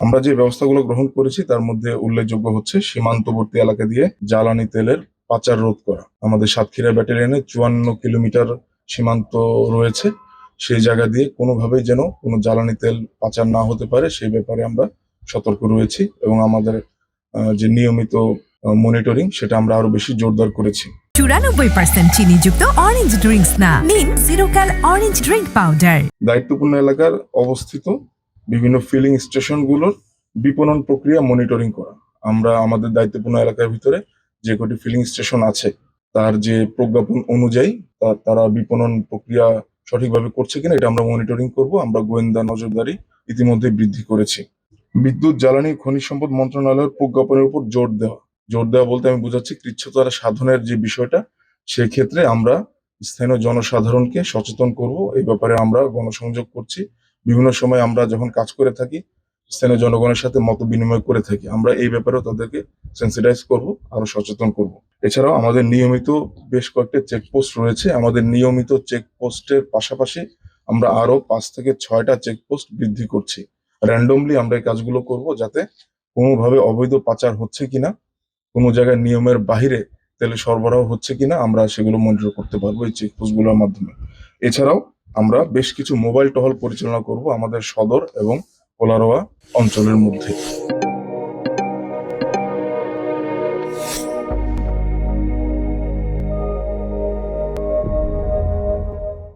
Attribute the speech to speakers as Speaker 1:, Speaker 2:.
Speaker 1: আমরা যে ব্যবস্থাগুলো গ্রহণ করেছি তার মধ্যে উল্লেখযোগ্য হচ্ছে সীমান্তবর্তী এলাকা দিয়ে জ্বালানি তেলের পাচার রোধ করা। আমাদের সাতক্ষীরা ব্যাটালিয়নে 54 কিলোমিটার সীমান্ত রয়েছে। সেই জায়গা দিয়ে কোনোভাবেই যেন কোনো জ্বালানি তেল পাচার না হতে পারে সেই ব্যাপারে আমরা সতর্ক রয়েছি এবং আমাদের যে নিয়মিত মনিটরিং সেটা আমরা আরো বেশি জোরদার করেছি।
Speaker 2: 94% চিনিযুক্ত অরেঞ্জ ড্রিঙ্কস না, নিন জিরো ক্যাল অরেঞ্জ ড্রিঙ্ক পাউডার।
Speaker 1: দায়িত্বপূর্ণ এলাকার অবস্থিত বিভিন্ন ফিলিং স্টেশনগুলোর বিপণন প্রক্রিয়া মনিটরিং করা। আমরা আমাদের দায়িত্বপূর্ণ এলাকার ভিতরে যে কটি ফিলিং স্টেশন আছে তার যে প্রজ্ঞাপন অনুযায়ী তারা বিপণন প্রক্রিয়া সঠিকভাবে করছে কিনা এটা আমরা মনিটরিং করব। আমরা গোয়েন্দা নজরদারি ইতিমধ্যে বৃদ্ধি করেছি। বিদ্যুৎ জ্বালানি খনিজ সম্পদ মন্ত্রণালয়ের প্রজ্ঞাপনের উপর জোর দেওয়া বলতে আমি বোঝাচ্ছি কৃচ্ছ্রতা সাধনের যে বিষয়টা, সেক্ষেত্রে আমরা স্থানীয় জনসাধারণকে সচেতন করব। এই ব্যাপারে আমরা গণসংযোগ করছি। বিভিন্ন সময় আমরা যখন কাজ করে থাকি স্থানীয় জনগণের সাথে মত বিনিময় করে থাকি, আমরা এই ব্যাপারেও তাদেরকে সেন্সিটাইজ করব, আরো সচেতন করব। এছাড়াও আমাদের নিয়মিত বেশ কয়েকটি চেকপোস্ট রয়েছে। আমাদের নিয়মিত চেকপোস্টের পাশাপাশি আমরা আরো 5 থেকে 6টা চেকপোস্ট বৃদ্ধি করছি। র্যান্ডমলি আমরা এই কাজগুলো করব যাতে কোনোভাবে অবৈধ পাচার হচ্ছে কিনা, কোনো জায়গায় নিয়মের বাহিরে তেলে সরবরাহ হচ্ছে কিনা আমরা সেগুলো মনিটর করতে পারবো এই চেকপোস্টগুলোর মাধ্যমে। এছাড়াও আমরা বেশ কিছু মোবাইল টহল পরিচালনা করব আমাদের সদর এবং কোলারোয়া অঞ্চলের মধ্যে।